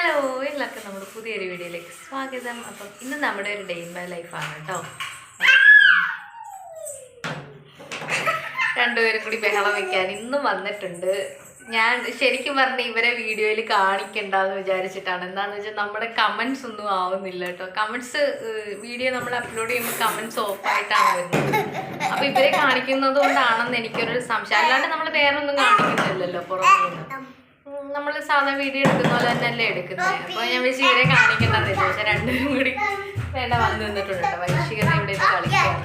Hello, എല്ലാവർക്കും നമ്മുടെ പുതിയൊരു വീഡിയോയിലേക്ക് സ്വാഗതം. അപ്പം ഇന്ന് നമ്മുടെ ഒരു ഡേ ഇൻ മൈ ലൈഫാണ് കേട്ടോ. രണ്ടുപേരും കൂടി ബഹളം വയ്ക്കാൻ ഇന്നും വന്നിട്ടുണ്ട്. ഞാൻ ശരിക്കും പറഞ്ഞ ഇവരെ വീഡിയോയിൽ കാണിക്കണ്ടെന്ന് വിചാരിച്ചിട്ടാണ്. എന്താണെന്ന് വെച്ചാൽ നമ്മുടെ കമൻസ് ഒന്നും ആവുന്നില്ല കേട്ടോ. കമൻസ് വീഡിയോ നമ്മൾ അപ്ലോഡ് ചെയ്യുമ്പോൾ കമൻസ് ഓഫായിട്ടാണ് വരുന്നത്. അപ്പോൾ ഇവരെ കാണിക്കുന്നത് കൊണ്ടാണെന്ന് എനിക്കൊരു സംശയം. അല്ലാണ്ട് നമ്മൾ വേറെ ഒന്നും കാണിക്കുന്നില്ലല്ലോ പുറത്തുനിന്ന്. നമ്മൾ സാധാ വീഡിയോ എടുക്കുന്ന പോലെ തന്നെയല്ലേ എടുക്കുന്നത്. അപ്പോൾ ഞാൻ വെച്ച് ഇവരെ കാണിക്കണ്ടെന്ന് ചോദിച്ചാൽ രണ്ടുപേരും കൂടി വേണ്ട വന്ന് നിന്നിട്ടുണ്ട് കേട്ടോ. വൈശികത ഇവിടെ കളിക്കുകയാണ്.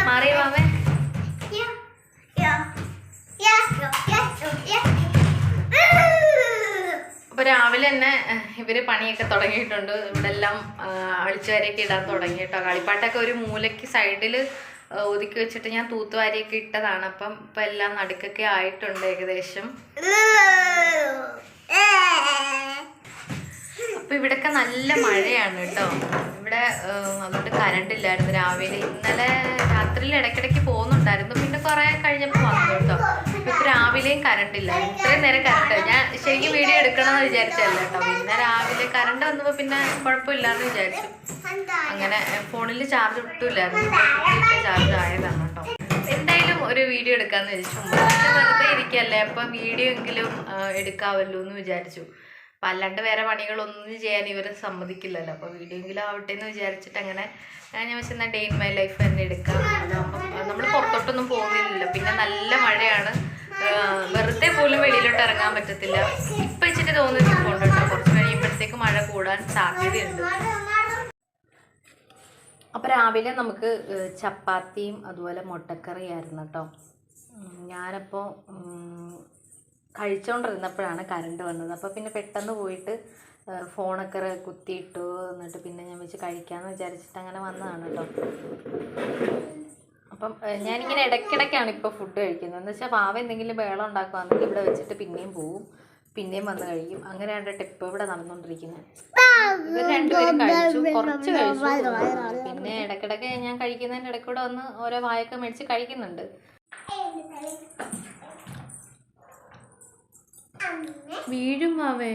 മാറിയവാമേ. അപ്പോൾ രാവിലെ തന്നെ ഇവര് പണിയൊക്കെ തുടങ്ങിയിട്ടുണ്ട്. ഇവിടെ എല്ലാം അടിച്ചുവാരിയൊക്കെ ഇടാൻ തുടങ്ങി കേട്ടോ. കളിപ്പാട്ടൊക്കെ ഒരു മൂലയ്ക്ക് സൈഡിൽ ഒതുക്കി വെച്ചിട്ട് ഞാൻ തൂത്തുവാരിയൊക്കെ ഇട്ടതാണ്. അപ്പം ഇപ്പം എല്ലാം നടുക്കൊക്കെ ആയിട്ടുണ്ട് ഏകദേശം. അപ്പം ഇവിടെയൊക്കെ നല്ല മഴയാണ് കേട്ടോ. ഇവിടെ അതുകൊണ്ട് കറണ്ട് ഇല്ലായിരുന്നു രാവിലെ. ഇന്നലെ രാത്രിയിൽ ഇടയ്ക്കിടയ്ക്ക് പോകുന്നുണ്ടായിരുന്നു. പിന്നെ കുറേ കഴിഞ്ഞപ്പോൾ വന്നു കേട്ടോ. ഇപ്പം രാവിലെയും കറണ്ട് ഇല്ലായിരുന്നു. ഇത്രയും നേരം കറണ്ട് ഞാൻ ശരിക്കും വീഡിയോ എടുക്കണമെന്ന് വിചാരിച്ചല്ല കേട്ടോ. പിന്നെ രാവിലെ കറണ്ട് വന്നപ്പോൾ പിന്നെ കുഴപ്പമില്ലാന്ന് വിചാരിച്ചു. അങ്ങനെ ഫോണിൽ ചാർജ് ഇട്ടില്ലായിരുന്നു. ചാർജ് ആയതാണ് കേട്ടോ. എന്തായാലും ഒരു വീഡിയോ എടുക്കാമെന്ന് വിചാരിച്ചു. വെറുതെ ഇരിക്കല്ലേ, അപ്പം വീഡിയോ എങ്കിലും എടുക്കാമല്ലോ എന്ന് വിചാരിച്ചു. അപ്പം അല്ലാണ്ട് വേറെ പണികളൊന്നും ചെയ്യാൻ ഇവർ സമ്മതിക്കില്ലല്ലോ. അപ്പോൾ വീഡിയോ എങ്കിലും ആവട്ടെ എന്ന് വിചാരിച്ചിട്ട് അങ്ങനെ ഞാൻ വെച്ചാൽ ഡേ ഇൻ മൈ ലൈഫ് തന്നെ എടുക്കാം. അതാകുമ്പം നമ്മൾ പുറത്തോട്ടൊന്നും പോകുന്നില്ലല്ലോ. പിന്നെ നല്ല മഴയാണ്. വെറുതെ പോലും വെളിയിലോട്ട് ഇറങ്ങാൻ പറ്റത്തില്ല. ഇപ്പം വെച്ചിട്ട് തോന്നുന്നുണ്ട് കേട്ടോ. കുറച്ച് കഴിയുമ്പോഴത്തേക്ക് മഴ കൂടാൻ സാധ്യതയുണ്ട്. അപ്പോൾ രാവിലെ നമുക്ക് ചപ്പാത്തിയും അതുപോലെ മുട്ടക്കറിയായിരുന്നു കേട്ടോ. ഞാനപ്പോൾ കഴിച്ചുകൊണ്ടിരുന്നപ്പോഴാണ് കറണ്ട് വന്നത്. അപ്പോൾ പിന്നെ പെട്ടെന്ന് പോയിട്ട് ഫോണൊക്കെ കുത്തിയിട്ടു. എന്നിട്ട് പിന്നെ ഞാൻ വെച്ച് കഴിക്കാമെന്ന് വിചാരിച്ചിട്ട് അങ്ങനെ വന്നതാണ് കേട്ടോ. അപ്പം ഞാനിങ്ങനെ ഇടയ്ക്കിടയ്ക്കാണ് ഇപ്പോൾ ഫുഡ് കഴിക്കുന്നത്. എന്ന് വെച്ചാൽ പാവ എന്തെങ്കിലും ബഹളം ഉണ്ടാക്കുകയാണെങ്കിൽ ഇവിടെ വെച്ചിട്ട് പിന്നെയും പോവും, പിന്നെയും വന്ന് കഴിക്കും. അങ്ങനെ കണ്ടിട്ട് ഇപ്പോൾ ഇവിടെ നടന്നുകൊണ്ടിരിക്കുന്നത്. ഇവർ രണ്ടുപേരും കഴിച്ചു, കുറച്ച് കഴിച്ചു. പിന്നെ ഇടയ്ക്കിടയ്ക്ക് ഞാൻ കഴിക്കുന്നതിൻ്റെ ഇടയ്ക്കൂടെ വന്ന് ഓരോ വായൊക്കെ മേടിച്ച് കഴിക്കുന്നുണ്ട്. വീഴും മാവേ.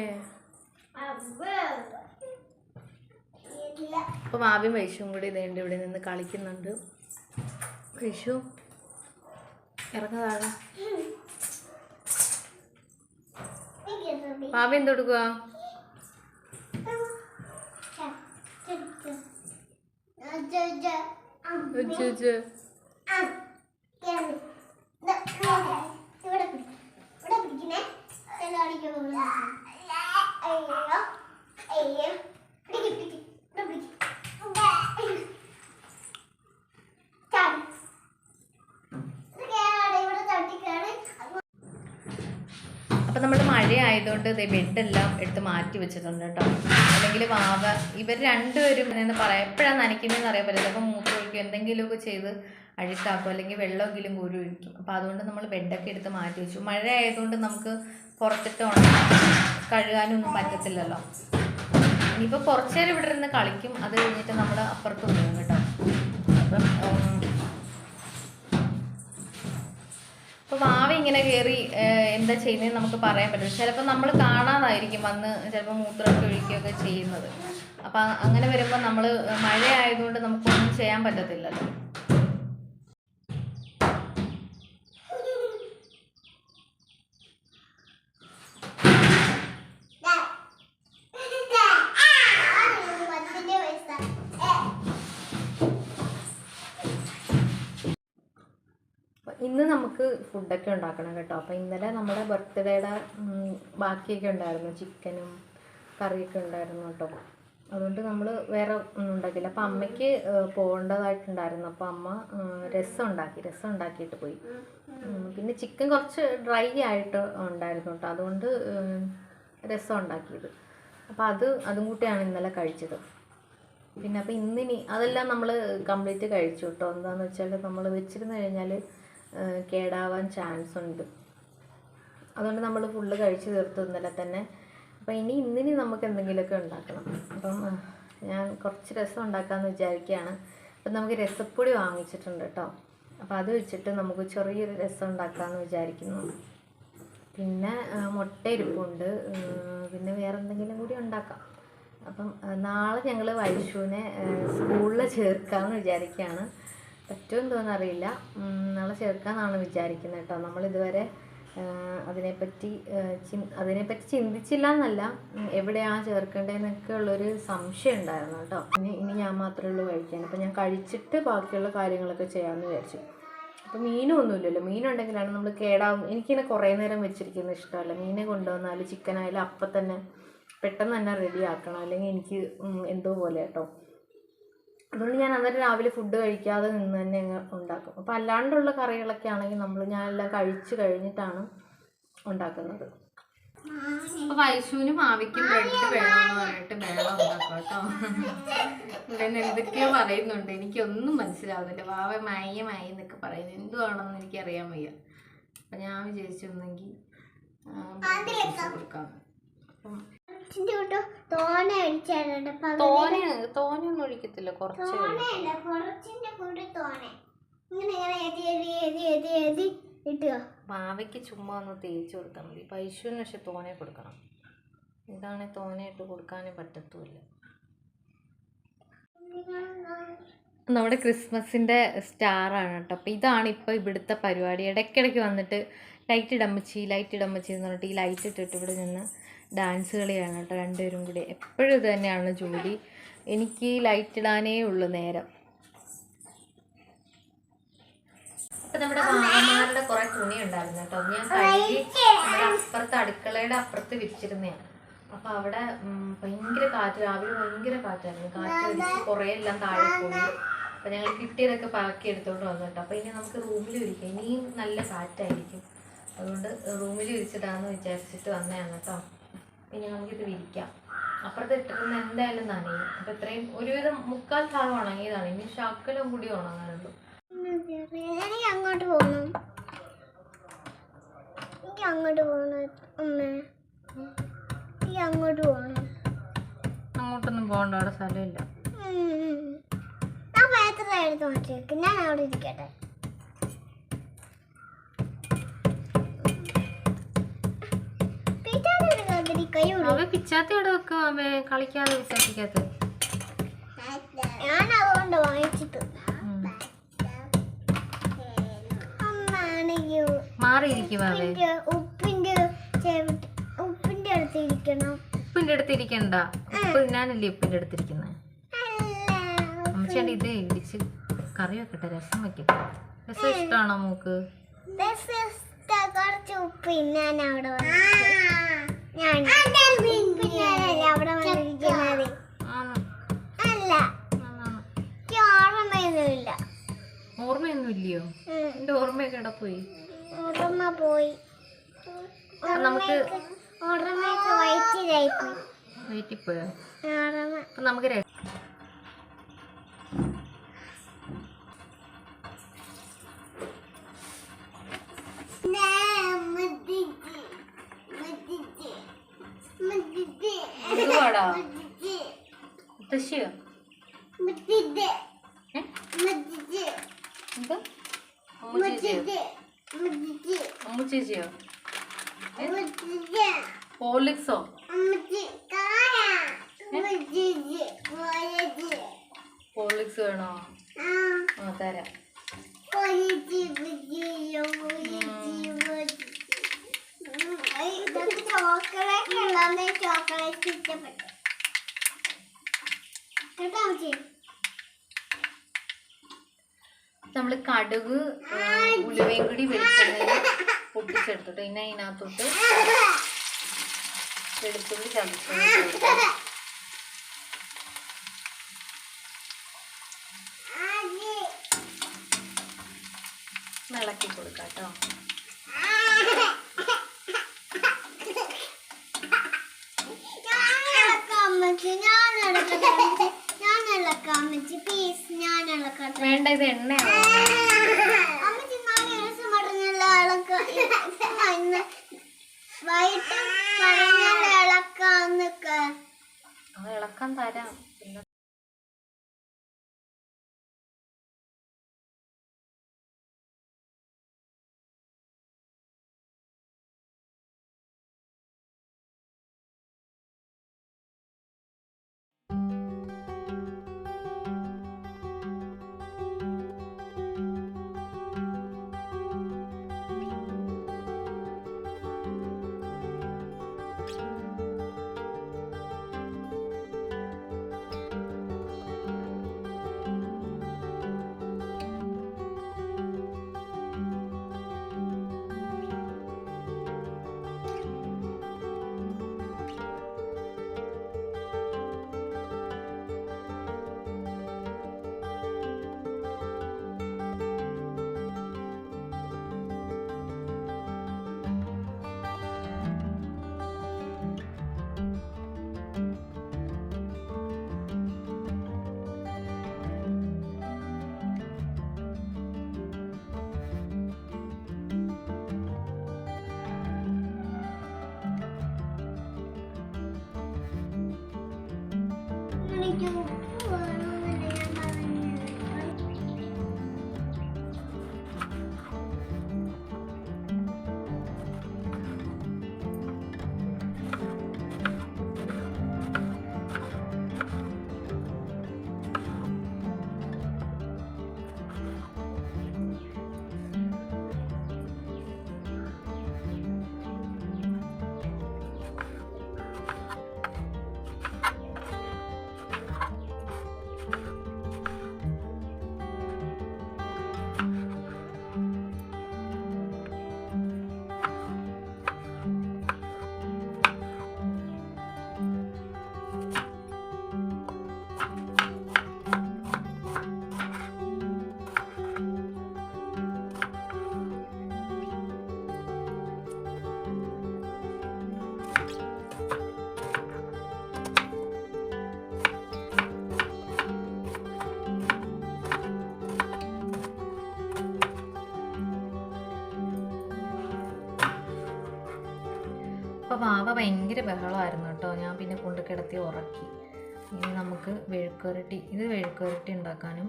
അപ്പോൾ മാവിയും വൈശുവും കൂടി ഇതേണ്ട ഇവിടെ നിന്ന് കളിക്കുന്നുണ്ട്. വൈശു ഇറങ്ങാതെ. മാവി എന്തെടുക്കുക? അപ്പം നമ്മൾ മഴയായതുകൊണ്ട് ബെഡെല്ലാം എടുത്ത് മാറ്റി വെച്ചിട്ടുണ്ട് കേട്ടോ. അല്ലെങ്കിൽ വാവ ഇവർ രണ്ടുപേരും എന്ന് പറയാം എപ്പോഴാണ് നനയ്ക്കുന്നതെന്ന് അറിയാൻ പറ്റില്ല. അപ്പം മൂത്രമൊഴിക്കും എന്തെങ്കിലുമൊക്കെ ചെയ്ത് അഴുക്കാക്കും, അല്ലെങ്കിൽ വെള്ളമെങ്കിലും കോരി ഒഴിക്കും. അപ്പോൾ അതുകൊണ്ട് നമ്മൾ ബെഡൊക്കെ എടുത്ത് മാറ്റി വെച്ചു. മഴ ആയതുകൊണ്ട് നമുക്ക് പുറത്തിട്ട് കഴുകാനൊന്നും പറ്റത്തില്ലല്ലോ. ഇനിയിപ്പോൾ കുറച്ച് നേരം ഇവിടെ ഇരുന്ന് കളിക്കും. അത് കഴിഞ്ഞിട്ട് നമ്മൾ അപ്പുറത്ത് പോകും കേട്ടോ. അപ്പം അപ്പോൾ വാവ ഇങ്ങനെ കയറി എന്താ ചെയ്യുന്നതെന്ന് നമുക്ക് പറയാൻ പറ്റില്ല. ചിലപ്പോൾ നമ്മൾ കാണാതായിരിക്കും വന്ന് ചിലപ്പോൾ മൂത്രമൊക്കെ ഒഴിക്കുകയൊക്കെ ചെയ്യുന്നത്. അപ്പം അങ്ങനെ വരുമ്പോൾ നമ്മൾ മഴ ആയതുകൊണ്ട് നമുക്കൊന്നും ചെയ്യാൻ പറ്റത്തില്ലല്ലോ. ഇന്ന് നമുക്ക് ഫുഡൊക്കെ ഉണ്ടാക്കണം കേട്ടോ. അപ്പോൾ ഇന്നലെ നമ്മുടെ ബർത്ത്ഡേയുടെ ബാക്കിയൊക്കെ ഉണ്ടായിരുന്നു, ചിക്കനും കറിയൊക്കെ ഉണ്ടായിരുന്നു കേട്ടോ. അതുകൊണ്ട് നമ്മൾ വേറെ ഒന്നും ഉണ്ടാക്കില്ല. അപ്പോൾ അമ്മയ്ക്ക് പോകേണ്ടതായിട്ടുണ്ടായിരുന്നു. അപ്പോൾ അമ്മ രസം ഉണ്ടാക്കിയിട്ട് പോയി. പിന്നെ ചിക്കൻ കുറച്ച് ഡ്രൈ ആയിട്ട് ഉണ്ടായിരുന്നു കേട്ടോ. അതുകൊണ്ട് രസം ഉണ്ടാക്കിയത്. അപ്പോൾ അതും കൂട്ടിയാണ് ഇന്നലെ കഴിച്ചത്. പിന്നെ അപ്പോൾ ഇന്നിനി അതെല്ലാം നമ്മൾ കംപ്ലീറ്റ് കഴിച്ചു കേട്ടോ. എന്താണെന്ന് വെച്ചാൽ നമ്മൾ വെച്ചിരുന്ന് കഴിഞ്ഞാൽ കേടാവാൻ ചാൻസ് ഉണ്ട്. അതുകൊണ്ട് നമ്മൾ ഫുള്ള് കഴിച്ച് തീർത്തു ഇന്നലെ തന്നെ. അപ്പോൾ ഇന്നിനി നമുക്ക് എന്തെങ്കിലുമൊക്കെ ഉണ്ടാക്കണം. അപ്പം ഞാൻ കുറച്ച് രസം ഉണ്ടാക്കാമെന്ന് വിചാരിക്കുകയാണ്. അപ്പം നമുക്ക് രസപ്പൊടി വാങ്ങിച്ചിട്ടുണ്ട് കേട്ടോ. അപ്പോൾ അത് വെച്ചിട്ട് നമുക്ക് ചെറിയൊരു രസം ഉണ്ടാക്കാമെന്ന് വിചാരിക്കുന്നു. പിന്നെ മുട്ട ഇരിപ്പുണ്ട്. പിന്നെ വേറെ എന്തെങ്കിലും കൂടി ഉണ്ടാക്കാം. അപ്പം നാളെ ഞങ്ങൾ വൈഷുവിനെ സ്കൂളിൽ ചേർക്കാമെന്ന് വിചാരിക്കുകയാണ്. പറ്റുമെന്ന് തോന്നുന്നറിയില്ല. നാളെ ചേർക്കാമെന്നാണ് വിചാരിക്കുന്നത് കേട്ടോ. നമ്മളിതുവരെ അതിനെപ്പറ്റി ചിന്തിച്ചില്ല എന്നല്ല, എവിടെയാണ് ചേർക്കേണ്ടതെന്നൊക്കെ ഉള്ളൊരു സംശയം ഉണ്ടായിരുന്നു കേട്ടോ. ഇനി ഞാൻ മാത്രമേ ഉള്ളൂ കഴിക്കാൻ. അപ്പം ഞാൻ കഴിച്ചിട്ട് ബാക്കിയുള്ള കാര്യങ്ങളൊക്കെ ചെയ്യാമെന്ന് വിചാരിച്ചു. അപ്പം മീനും ഒന്നുമില്ലല്ലോ. മീനുണ്ടെങ്കിലാണ് നമ്മൾ കേടാവും. എനിക്കിങ്ങനെ കുറേ നേരം വെച്ചിരിക്കുന്നത് ഇഷ്ടമല്ല. മീനെ കൊണ്ടുവന്നാലും ചിക്കനായാലും അപ്പം തന്നെ പെട്ടെന്ന് തന്നെ റെഡി ആക്കണം, അല്ലെങ്കിൽ എനിക്ക് എന്തോ പോലെ കേട്ടോ. അതുകൊണ്ട് ഞാൻ അന്നേരം രാവിലെ ഫുഡ് കഴിക്കാതെ നിന്ന് തന്നെ അങ്ങ് ഉണ്ടാക്കും. അപ്പം അല്ലാണ്ടുള്ള കറികളൊക്കെ ആണെങ്കിൽ ഞാനെല്ലാം കഴിച്ച് കഴിഞ്ഞിട്ടാണ് ഉണ്ടാക്കുന്നത്. അപ്പോൾ വൈഷുവിനും ആവിക്കും ബ്രെഡ് വേണമെന്ന് പറഞ്ഞിട്ട് ബേളം ഉണ്ടാക്കും കേട്ടോ. ഇവിടെ എന്തൊക്കെയോ പറയുന്നുണ്ട്, എനിക്കൊന്നും മനസ്സിലാവുന്നില്ല. വാവ മായ എന്നൊക്കെ പറയുന്നു. എന്തുവാണെന്ന് എനിക്കറിയാൻ വയ്യ. അപ്പം ഞാൻ വിചാരിച്ചിരുന്നെങ്കിൽ കൊടുക്കാം. തോനെയൊന്നും ഒഴിക്കത്തില്ല, കുറച്ച്. മാവയ്ക്ക് ചുമ്മാ ഒന്ന് തേച്ച് കൊടുത്താൽ മതി. പൈശുവിന് പക്ഷെ തോനെ കൊടുക്കണം. ഇതാണെങ്കിൽ തോനെ ഇട്ട് കൊടുക്കാനും പറ്റത്തുമില്ല. നമ്മുടെ ക്രിസ്മസിൻ്റെ സ്റ്റാറാണ് കേട്ടോ. അപ്പോൾ ഇതാണ് ഇപ്പോൾ ഇവിടുത്തെ പരിപാടി. ഇടയ്ക്കിടയ്ക്ക് വന്നിട്ട് ലൈറ്റ് ഇടമ്മച്ചി എന്ന് പറഞ്ഞിട്ട് ഈ ലൈറ്റ് ഇട്ടിട്ട് ഇവിടെ നിന്ന് ഡാൻസ് കളിയാണ് കേട്ടോ രണ്ടുപേരും കൂടി. എപ്പോഴും ഇത് തന്നെയാണ് ജോലി. എനിക്ക് ലൈറ്റ് ഇടാനേ ഉള്ളൂ നേരം. അപ്പം നമ്മുടെ മാമാരുടെ കുറേ തുണി ഉണ്ടായിരുന്നു കേട്ടോ. ഞാൻ കഴുകി നമ്മുടെ അപ്പുറത്ത് അടുക്കളയുടെ അപ്പുറത്ത് വിരിച്ചിരുന്നതാണ്. അപ്പോൾ അവിടെ ഭയങ്കര കാറ്റ്, രാവിലെ ഭയങ്കര കാറ്റായിരുന്നു. കാറ്റ് അടിച്ച് കുറേ എല്ലാം താഴെ പോയി. അപ്പോൾ ഞങ്ങൾ കിട്ടിയതൊക്കെ പാക്കി എടുത്തുകൊണ്ട് വന്നു കേട്ടോ. അപ്പോൾ ഇനി നമുക്ക് റൂമിൽ വിരിക്കാം. ഇനിയും നല്ല കാറ്റായിരിക്കും, അതുകൊണ്ട് റൂമിൽ വിരിച്ചിടാമെന്ന് വിചാരിച്ചിട്ട് വന്നതാണ് കേട്ടോ. ഇനി നമുക്കിത് വിരിക്കാം. അപ്പുറത്ത് ഇട്ടിരുന്ന എന്തായാലും നനയും. അപ്പം ഇത്രയും ഒരുവിധം 3/4 ഭാഗം ഉണങ്ങിയതാണ്. ഇനി ശകലം കൂടി ഉണങ്ങാനുള്ളൂ. അങ്ങോട്ടൊന്നും പോകണ്ട, അവിടെ സ്ഥലമില്ല. ഞാൻ അവിടെ ഇരിക്കട്ടെ. പിച്ചാത്തി അവിടെ വെക്കുക, കളിക്കാതെ പിച്ചാത്തിക്കകത്ത്. ഞാൻ അതുകൊണ്ട് വാങ്ങിച്ചിട്ട് മാറിയിരിക്കും. ഉപ്പിന്റെ അടുത്ത് ഇരിക്കണം. ഉപ്പിന്റെ അടുത്ത് ഇരിക്കണ്ട. ഉപ്പ് ഞാനല്ലേ ഉപ്പിന്റെ അടുത്തിരിക്കുന്നത്. അമ്മച്ചേണ്ട ഇത് ഇടിച്ച് കറി വെക്കട്ടെ, രസം വെക്കട്ടെ. രസം ഇഷ്ടമാണോ മൂക്ക്? കുറച്ച് ഉപ്പ് ഞാൻ അവിടെ ഓർമ്മയൊന്നും ഇല്ലയോ? എന്റെ ഓർമ്മയൊക്കെ ഇവിടെ പോയി. ഓർമ്മ പോയി. നമുക്ക് വയറ്റിപ്പോയോ? അപ്പൊ നമുക്ക് എന്തുവാടാ മുത്തശ്ശിയോ? എന്താ അമ്മുച്ചേച്ചിയോ? ഹോർലിക്സോ? ഹോർലിക്സ് വേണോ? ആ തരാം. ചോക്ലേറ്റ് ഉള്ളതേ ചോക്ലേറ്റ് ഇഷ്ടപ്പെട്ടു കേട്ടോ. നമ്മൾ കടുക് ഉലുവയും കൂടി വെളിച്ചെണ്ണയിൽ പൊട്ടിച്ചെടുത്തിട്ട് പിന്നെ അതിനകത്തോട്ട് വെളുത്തുള്ളി ചതച്ച് ഇളക്കി കൊടുക്കാം കേട്ടോ. വേണ്ട, ഇത് എണ്ണയാണ്. ഇളക്കാൻ തരാം. എനിക്ക് ഉപ്പ് വേണമെന്നല്ലേ ഞാൻ പറഞ്ഞത്. അപ്പോൾ വാവ ഭയങ്കര ബഹളമായിരുന്നു കേട്ടോ. ഞാൻ പിന്നെ കൊണ്ട് കിടത്തി ഉറക്കി. ഇനി നമുക്ക് മെഴുക്കുവരട്ടി, ഇത് മെഴുക്കുവരട്ടി ഉണ്ടാക്കാനും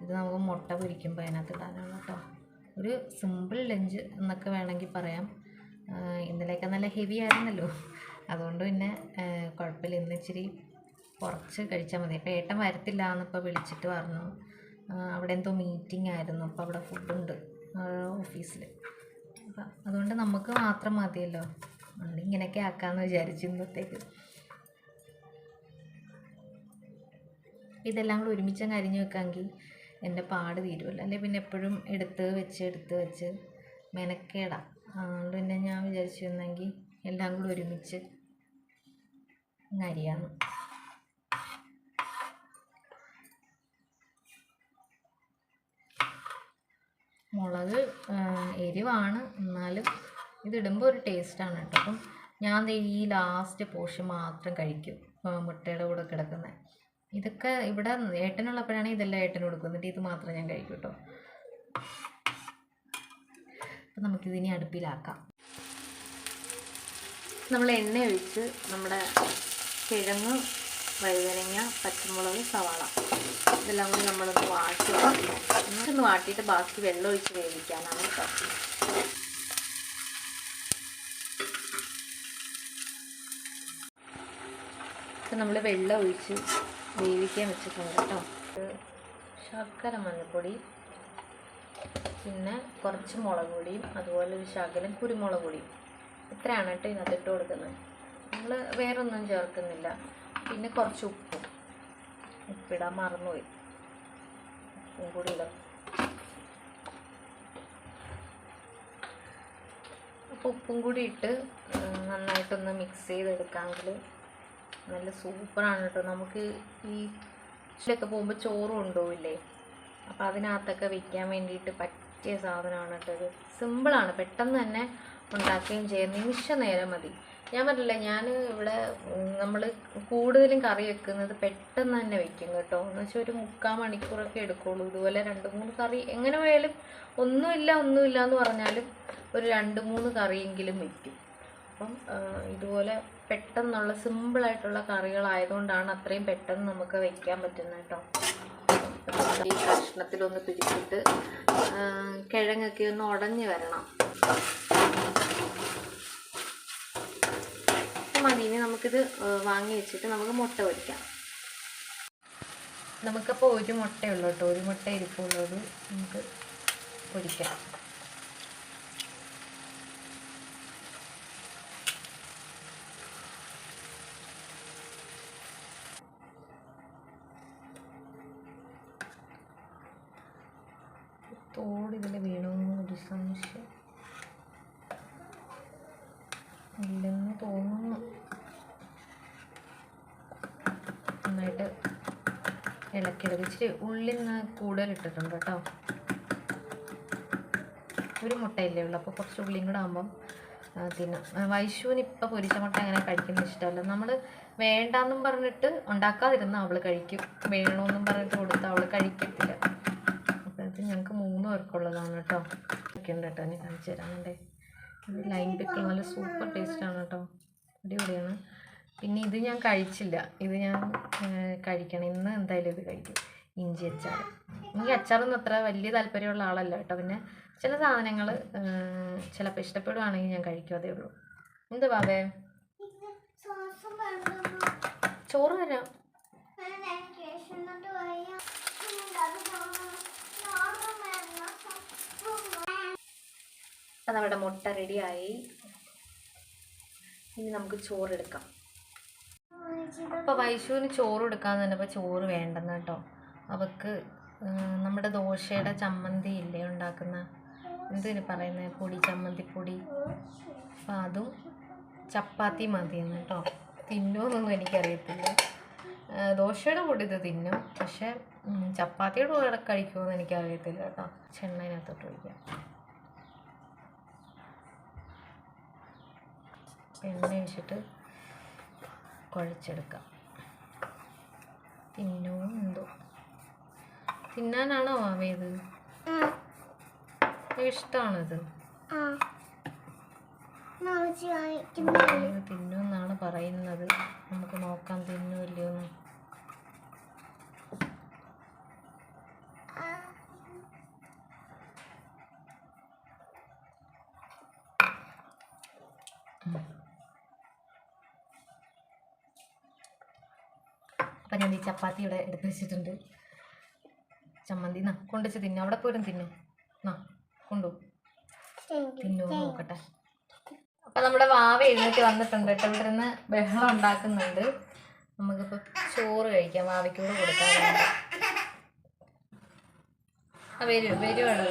ഇത് നമുക്ക് മുട്ട പൊരിക്കുമ്പോൾ അതിനകത്ത് ഇടാനാണ് കേട്ടോ. ഒരു സിമ്പിൾ ലഞ്ച് എന്നൊക്കെ വേണമെങ്കിൽ പറയാം. ഇന്നലെയൊക്കെ നല്ല ഹെവി ആയിരുന്നല്ലോ, അതുകൊണ്ട് പിന്നെ കുഴപ്പമില്ല. ഇന്ന് ഇച്ചിരി കുറച്ച് കഴിച്ചാൽ മതി. അപ്പോൾ ഏട്ടൻ വരത്തില്ല എന്നിപ്പോൾ വിളിച്ചിട്ട് പറഞ്ഞു. അവിടെ എന്തോ മീറ്റിംഗ് ആയിരുന്നു, അപ്പോൾ അവിടെ ഫുഡുണ്ട് ഓഫീസിൽ. അപ്പം അതുകൊണ്ട് നമുക്ക് മാത്രം മതിയല്ലോ. അതുകൊണ്ട് ഇങ്ങനെയൊക്കെ ആക്കാമെന്ന് വിചാരിച്ചു ഇന്നത്തേക്ക്. ഇതെല്ലാം കൂടി ഒരുമിച്ച് അരിഞ്ഞ് വെക്കാമെങ്കിൽ എൻ്റെ പാട് തീരുമല്ലോ. അല്ലെങ്കിൽ പിന്നെ എപ്പോഴും എടുത്ത് വെച്ച് മെനക്കേടാം. അതുകൊണ്ട് പിന്നെ ഞാൻ വിചാരിച്ചിരുന്നെങ്കിൽ എല്ലാം കൂടി ഒരുമിച്ച് അരിയാന്ന്. മുളക് എരിവാണ്, എന്നാലും ഇതിടുമ്പോൾ ഒരു ടേസ്റ്റാണ് കേട്ടോ. അപ്പം ഞാൻ ഈ ലാസ്റ്റ് പോർഷൻ മാത്രം കഴിക്കും, മുട്ടയുടെ കൂടെ കിടക്കുന്നത്. ഇതൊക്കെ ഇവിടെ ഏട്ടനുള്ളപ്പോഴാണെങ്കിൽ ഇതെല്ലാം ഏട്ടന് കൊടുക്കും, എന്നിട്ട് ഇത് മാത്രം ഞാൻ കഴിക്കും കേട്ടോ. അപ്പം നമുക്കിതിനി അടുപ്പിലാക്കാം. നമ്മൾ എണ്ണ ഒഴിച്ച് നമ്മുടെ കിഴങ്ങ്, വഴുതനങ്ങ, പച്ചമുളക്, സവാള ഇതെല്ലാം കൂടി നമ്മളൊന്ന് വാട്ടിയിട്ട് ബാക്കി വെള്ളം ഒഴിച്ച് വേവിക്കാനാണ് കേട്ടോ. ഇപ്പം നമ്മൾ വെള്ളം ഒഴിച്ച് വേവിക്കാൻ വെച്ചിട്ടുണ്ട് കേട്ടോ. ശകലം മഞ്ഞൾപ്പൊടി, പിന്നെ കുറച്ച് മുളക് പൊടിയും അതുപോലെ ഒരു ശകലം കുരുമുളക് പൊടിയും, ഇത്രയാണ് കേട്ടോ ഇതിനകത്തിട്ട് കൊടുക്കുന്നത്. നമ്മൾ വേറൊന്നും ചേർക്കുന്നില്ല. പിന്നെ കുറച്ച് ഉപ്പിടാൻ മറന്നുപോയി, ഉപ്പും കൂടി ഇടാം. അപ്പോൾ ഉപ്പും കൂടി ഇട്ട് നന്നായിട്ടൊന്ന് മിക്സ് ചെയ്തെടുക്കാമെങ്കിൽ നല്ല സൂപ്പറാണ് കേട്ടോ. നമുക്ക് ഈ ഇതിലൊക്കെ പോകുമ്പോൾ ചോറ് കൊണ്ടുപോവില്ലേ, അപ്പോൾ അതിനകത്തൊക്കെ വയ്ക്കാൻ വേണ്ടിയിട്ട് പറ്റിയ സാധനമാണ് കേട്ടോ. ഇത് സിമ്പിളാണ്, പെട്ടെന്ന് തന്നെ ഉണ്ടാക്കുകയും ചെയ്യാം, നിമിഷ നേരം മതി. ഞാൻ പറഞ്ഞില്ല, ഞാൻ ഇവിടെ നമ്മൾ കൂടുതലും കറി വെക്കുന്നത് പെട്ടെന്ന് തന്നെ വെക്കും കേട്ടോ. എന്ന് വെച്ചാൽ ഒരു 3/4 മണിക്കൂറൊക്കെ എടുക്കുള്ളൂ. ഇതുപോലെ 2-3 കറി എങ്ങനെ പോയാലും ഒന്നുമില്ല എന്ന് പറഞ്ഞാലും ഒരു 2-3 കറിയെങ്കിലും വയ്ക്കും. അപ്പം ഇതുപോലെ പെട്ടെന്നുള്ള സിമ്പിളായിട്ടുള്ള കറികളായതുകൊണ്ടാണ് അത്രയും പെട്ടെന്ന് നമുക്ക് വയ്ക്കാൻ പറ്റുന്നത് കേട്ടോ. ഈ കഷ്ണത്തിലൊന്ന് പിടിച്ചിട്ട് കിഴങ്ങൊക്കെ ഒന്ന് ഉടഞ്ഞ് വരണം മതി. ഇനി നമുക്കിത് വാങ്ങി വെച്ചിട്ട് നമുക്ക് മുട്ട പൊരിക്കാം. നമുക്കപ്പോൾ ഒരു മുട്ടയുള്ളൂ കേട്ടോ, ഒരു മുട്ട ഇരിപ്പുള്ളത് നമുക്ക് പൊരിക്കാം. തോട് ഇതിൽ വീണമെന്ന് ഒരു സംശയം ഇല്ലെന്ന് തോന്നുന്നു. നന്നായിട്ട് ഇളക്കിയെടുക്കും. ഇച്ചിരി ഉള്ളിൽ നിന്ന് കൂടുതലിട്ടിട്ടുണ്ട് കേട്ടോ. ഒരു മുട്ടയില്ലേ ഉള്ളൂ, അപ്പോൾ കുറച്ച് ഉള്ളിയും കൂടെ ആകുമ്പം തിന്നാം. വൈശുവിന് ഇപ്പം പൊരിച്ച മുട്ട അങ്ങനെ കഴിക്കുന്ന ഇഷ്ടമല്ല. നമ്മൾ വേണ്ടാന്നും പറഞ്ഞിട്ട് ഉണ്ടാക്കാതിരുന്ന അവൾ കഴിക്കും, വേണമെന്നും പറഞ്ഞിട്ട് കൊടുത്താൽ അവൾ കഴിക്കത്തില്ല. അപ്പോൾ ഇത് ഞങ്ങൾക്ക് 3 പേർക്കുള്ളതാണ് കേട്ടോ. ഒക്കെ ഉണ്ട് കേട്ടോ, ഞാൻ കാണിച്ചു തരാനുണ്ടേ. ലൈം പിക്കിൾ നല്ല സൂപ്പർ ടേസ്റ്റാണ് കേട്ടോ, അടിപൊളിയാണ്. പിന്നെ ഇത് ഞാൻ കഴിച്ചില്ല, ഇത് ഞാൻ കഴിക്കണം. ഇന്ന് എന്തായാലും ഇത് കഴിക്കും. ഇഞ്ചി അച്ചാർ. എനിക്ക് അച്ചാറൊന്നും അത്ര വലിയ താല്പര്യമുള്ള ആളല്ല കേട്ടോ. പിന്നെ ചില സാധനങ്ങൾ ചിലപ്പോൾ ഇഷ്ടപ്പെടുവാണെങ്കിൽ ഞാൻ കഴിക്കും, അതേ ഉള്ളൂ. എന്ത് ബാബേ? ചോറ് തരാം. അപ്പം നമ്മുടെ മുട്ട റെഡിയായി. ഇനി നമുക്ക് ചോറെടുക്കാം. അപ്പോൾ വൈശുവിന് ചോറ് എടുക്കാമെന്ന് പറഞ്ഞപ്പോൾ ചോറ് വേണ്ടെന്ന് കേട്ടോ. അവൾക്ക് നമ്മുടെ ദോശയുടെ ചമ്മന്തി ഇല്ലേ ഉണ്ടാക്കുന്ന, എന്തിനു പറയുന്നത്, പൊടി, ചമ്മന്തിപ്പൊടി, അപ്പം അതും ചപ്പാത്തി മതിയെന്ന് കേട്ടോ. തിന്നുമെന്നൊന്നും എനിക്കറിയത്തില്ല. ദോശയുടെ പൊടി ഇത് തിന്നും, പക്ഷേ ചപ്പാത്തിയുടെ കൂടെ കഴിക്കുമെന്ന് എനിക്കറിയത്തില്ല കേട്ടോ. ചെണ്ണതിനകത്തോട്ട് ഒഴിക്കാം. എണ്ണ ഒഴിച്ചിട്ട് കുഴച്ചെടുക്കാം. തിന്നോ എന്തോ, തിന്നാനാണോ ആവേത്? ഇഷ്ടമാണിത്, തിന്നുമെന്നാണ് പറയുന്നത്. നമുക്ക് നോക്കാം തിന്നുമില്ലയോന്ന്. അപ്പം ഞാൻ ഈ ചപ്പാത്തി ഇവിടെ എടുത്ത് വെച്ചിട്ടുണ്ട്. ചമ്മന്തി എന്നാ കൊണ്ടുവച്ച് തിന്നു. അവിടെ പോലും തിന്നു. എന്നാ കൊണ്ടു തിന്നു നോക്കട്ടെ. അപ്പം നമ്മുടെ വാവ എഴുന്നേറ്റ് വന്നിട്ടുണ്ട് കേട്ടോ. ഇവിടെ നിന്ന് ബഹളം ഉണ്ടാക്കുന്നുണ്ട്. നമുക്കിപ്പോൾ ചോറ് കഴിക്കാം. വാവയ്ക്കൂടെ കൊടുക്കാൻ. വരുവാണ്.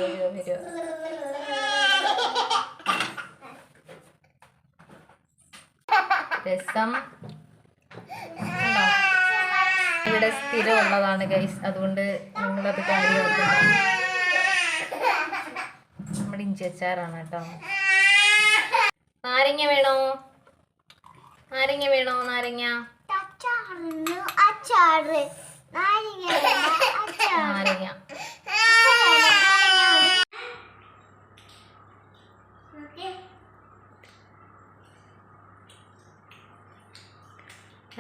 രസം ഇവിടെ സ്ഥിരമുള്ളതാണ് ഗൈസ്, അതുകൊണ്ട് നിങ്ങളത് കാര്യമാക്കണം. നമ്മുടെ ഇഞ്ചി അച്ചാറാണ് കേട്ടോ. നാരങ്ങ വേണോ? നാരങ്ങ.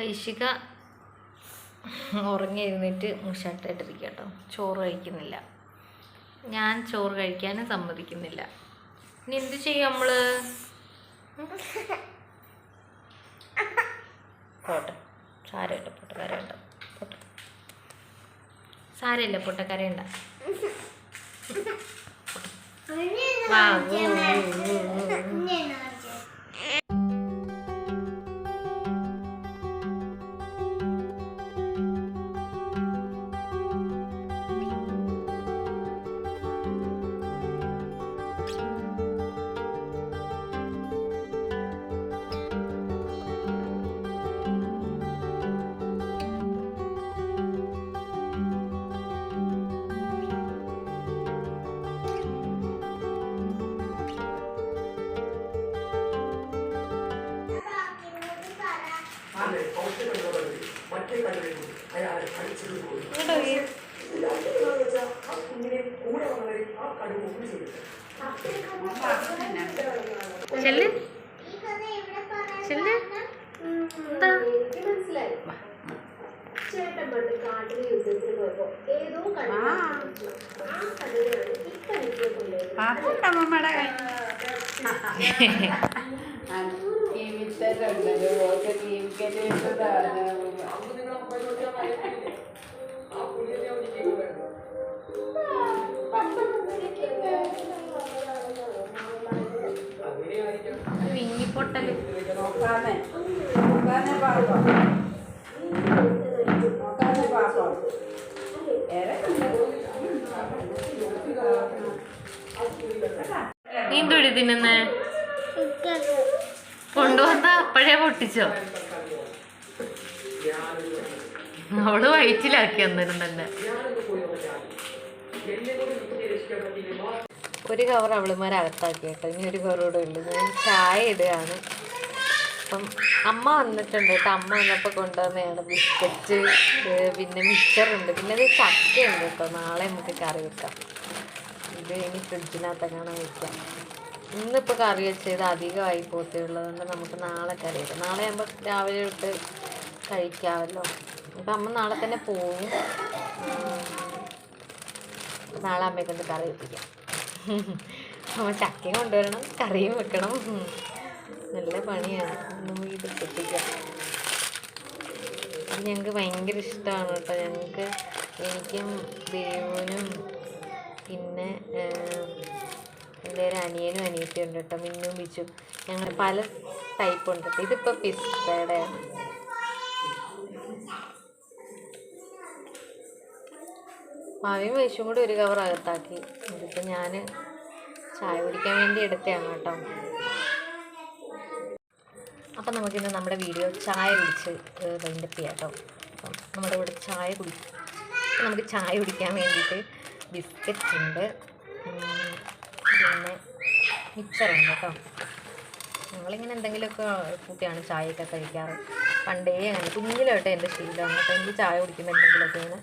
ഐഷിക ഉറങ്ങി എഴുന്നേറ്റ് മുഷാട്ടായിട്ടിരിക്കുക കേട്ടോ. ചോറ് കഴിക്കുന്നില്ല. ഞാൻ ചോറ് കഴിക്കാനും സമ്മതിക്കുന്നില്ല. ഇനി എന്ത് ചെയ്യും നമ്മൾ? പോട്ടെ, സാരമില്ല, പോട്ടെ, കരയണ്ട, പോട്ടെ, സാരമില്ല, പോട്ടെ, കരയണ്ട. ചെല്ല് ചെല്ല്. എന്താ ചേട്ടൻ പണ്ട് കാട്ടിൽ യുദ്ധത്തിന് പോയപ്പോ ഏതോ വിങ്ങിപ്പൊട്ടല്. നീ എന്തൊടി തിന്നുന്നേ? കൊണ്ടുവന്ന അപ്പഴേ പൊട്ടിച്ചോ? അവള് വയറ്റിലാക്കി അന്നേരം തന്നെ. ഒരു കവർ അവളുമാരകത്താക്കി കേട്ടോ. ഇനി ഒരു കവർ കൂടെ ഉള്ളു. ഞാൻ ചായ ഇടുകയാണ്. അപ്പം അമ്മ വന്നിട്ടുണ്ട് കേട്ടോ. അമ്മ വന്നപ്പോൾ കൊണ്ടുവന്നതാണ് ബിസ്ക്കറ്റ്, പിന്നെ മിക്സറുണ്ട്, പിന്നെ അത് ചക്കയുണ്ട് കേട്ടോ. നാളെ നമുക്ക് കറി വെക്കാം. ഇത് ഇനി ഫ്രിഡ്ജിനകത്തെങ്ങാനും വയ്ക്കാം. ഇന്നിപ്പോൾ കറി വെച്ചത് അധികമായി പോത്തുള്ളതുകൊണ്ട് നമുക്ക് നാളെ കറി വെക്കാം. നാളെ ആകുമ്പോൾ രാവിലെ തൊട്ട് കഴിക്കാമല്ലോ. അപ്പം അമ്മ നാളെ തന്നെ പോവും. നാളെ അമ്മയെ കൊണ്ട് കറി വെപ്പിക്കാം. അമ്മ ചക്കയും കൊണ്ടുവരണം, കറിയും വെക്കണം. നല്ല പണിയാണ്. നമുക്ക് ഇത് പൊട്ടിക്കാം. ഇത് ഞങ്ങൾക്ക് ഭയങ്കര ഇഷ്ടമാണ് കേട്ടോ. എനിക്കും ദേവനും പിന്നെ എൻ്റെ ഒരു അനിയനും അനിയത്തിയും ഉണ്ട് കേട്ടോ, മിന്നും ബിച്ചും. ഞങ്ങൾ പല ടൈപ്പ് ഉണ്ട് കേട്ടോ. ഇതിപ്പോൾ പിസ്തയുടെയാണ്. മാവിയും വയസ്സും കൂടി ഒരു കവർ അകത്താക്കി. ഇതിപ്പോൾ ഞാൻ ചായ കുടിക്കാൻ വേണ്ടി എടുത്തതാണ് കേട്ടോ. അപ്പം നമുക്കിന്ന് നമ്മുടെ വീഡിയോ ചായ കുടിച്ച് വൈൻഡപ്പ് ചെയ്യാം കേട്ടോ. അപ്പം നമ്മുടെ ഇവിടെ നമുക്ക് ചായ കുടിക്കാൻ വേണ്ടിയിട്ട് ബിസ്ക്കറ്റ് ഉണ്ട്, പിന്നെ മിക്സറുണ്ട് കേട്ടോ. ഞങ്ങളിങ്ങനെ എന്തെങ്കിലുമൊക്കെ കൂട്ടിയാണ് ചായയൊക്കെ കഴിക്കാറ്. പണ്ടേ അങ്ങനെ കുഞ്ഞിലോട്ടെ എൻ്റെ ശീലമാണ് കേട്ടോ. എനിക്ക് ചായ കുടിക്കുമ്പോൾ എന്തെങ്കിലുമൊക്കെ ഇങ്ങനെ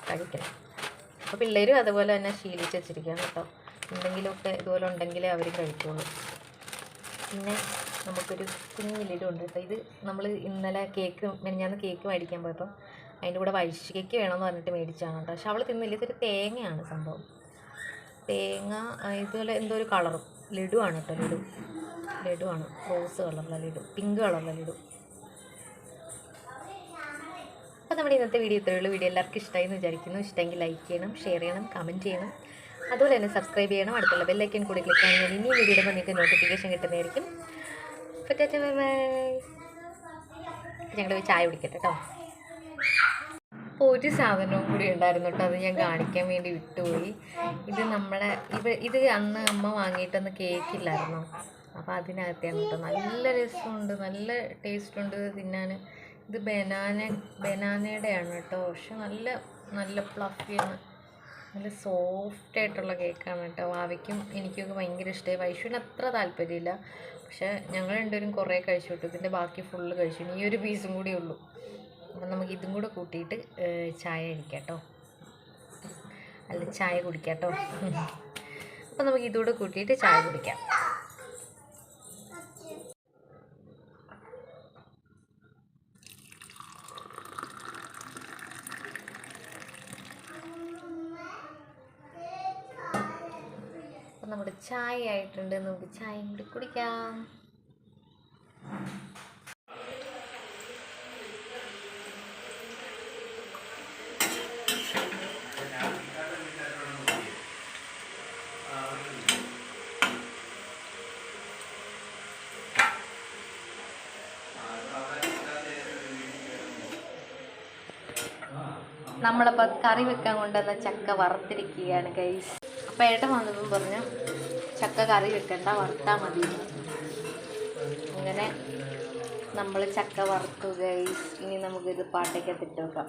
കഴിക്കണം. അപ്പോൾ പിള്ളേരും അതുപോലെ തന്നെ ശീലിച്ച് വെച്ചിരിക്കുകയാണ് കേട്ടോ. എന്തെങ്കിലുമൊക്കെ ഇതുപോലെ ഉണ്ടെങ്കിലേ അവർ കഴിക്കുള്ളൂ. പിന്നെ നമുക്കൊരു കുഞ്ഞിലിടും ഉണ്ട് കേട്ടോ. ഇത് നമ്മൾ ഇന്നലെ മെനഞ്ഞാന്ന് കേക്ക് മേടിക്കാൻ പോയപ്പോൾ അതിൻ്റെ കൂടെ വഴിച്ച് കേക്ക് വേണമെന്ന് പറഞ്ഞിട്ട് മേടിച്ചാണ് കേട്ടോ. പക്ഷെ അവൾ തിന്നില്ല. ഇതൊരു തേങ്ങയാണ് സംഭവം. തേങ്ങ ഇതുപോലെ എന്തോ ഒരു കളറും ലഡുവാണ് കേട്ടോ. ലഡുവാണ്, റോസ് കളറുള്ള ലഡു, പിങ്ക് കളറുള്ള ലഡു. അപ്പോൾ നമ്മുടെ ഇന്നത്തെ വീഡിയോ ഇത്രയേ ഉള്ളൂ. വീഡിയോ എല്ലാവർക്കും ഇഷ്ടമായി എന്ന് വിചാരിക്കുന്നു. ഇഷ്ടമെങ്കിൽ ലൈക്ക് ചെയ്യണം, ഷെയർ ചെയ്യണം, കമൻറ്റ് ചെയ്യണം. അതുപോലെ തന്നെ സബ്സ്ക്രൈബ് ചെയ്യണം. അടുത്തുള്ള ബെല്ലൈക്കൻ കൂടി ക്ലിക്ക് ചെയ്യണം. ഇനി വീഡിയോ ഇടുമ്പോൾ നിങ്ങൾക്ക് നോട്ടിഫിക്കേഷൻ കിട്ടുന്നതായിരിക്കും. ബൈ. ഞങ്ങൾ ചായ കുടിക്കട്ടെ കേട്ടോ. ഒരു സാധനവും കൂടി ഉണ്ടായിരുന്നു കേട്ടോ. അത് ഞാൻ കാണിക്കാൻ വേണ്ടി വിട്ടുപോയി. ഇത് അന്ന് അമ്മ വാങ്ങിയിട്ടൊന്ന് കേക്കില്ലായിരുന്നു. അപ്പോൾ അതിനകത്താണ് കേട്ടോ. നല്ല രസമുണ്ട്, നല്ല ടേസ്റ്റ് ഉണ്ട് തിന്നാൻ. ഇത് ബനാനയുടെയാണ് കേട്ടോ. പക്ഷെ നല്ല ഫ്ലഫിയാണ്, നല്ല സോഫ്റ്റ് ആയിട്ടുള്ള കേക്കാണ് കേട്ടോ. വാവയ്ക്കും എനിക്കൊക്കെ ഭയങ്കര ഇഷ്ടമായി. വൈഷുവിന് അത്ര താല്പര്യമില്ല. പക്ഷേ ഞങ്ങൾ രണ്ടുപേരും കുറേ കഴിച്ചു വിട്ടു. ഇതിൻ്റെ ബാക്കി ഫുള്ള് കഴിച്ചു. ഇനി ഈ ഒരു പീസും കൂടി ഉള്ളൂ. അപ്പം നമുക്ക് ഇതും കൂടെ കൂട്ടിയിട്ട് ചായ കഴിക്കാം കേട്ടോ. ചായ കുടിക്കാം കേട്ടോ. അപ്പം നമുക്ക് ഇതുകൂടെ കൂട്ടിയിട്ട് ചായ കുടിക്കാം. അപ്പം നമ്മുടെ ചായ ആയിട്ടുണ്ട്. നമുക്ക് ചായയും കൂടി കുടിക്കാം. നമ്മളപ്പോൾ കറി വെക്കാൻ കൊണ്ടുവന്ന ചക്ക വറുത്തിരിക്കുകയാണ് ഗൈസ്. അപ്പോൾ ഏട്ടൻ വന്നപ്പം പറഞ്ഞു ചക്ക കറി വെക്കണ്ട, വറുത്താൽ മതി. അങ്ങനെ നമ്മൾ ചക്ക വറുത്തു ഗൈസ്. ഇനി നമുക്കിത് പാട്ടയ്ക്കകത്ത് ഇട്ട് വെക്കാം.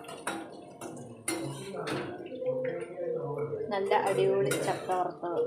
നല്ല അടിപൊളി ചക്ക വറുത്തത്.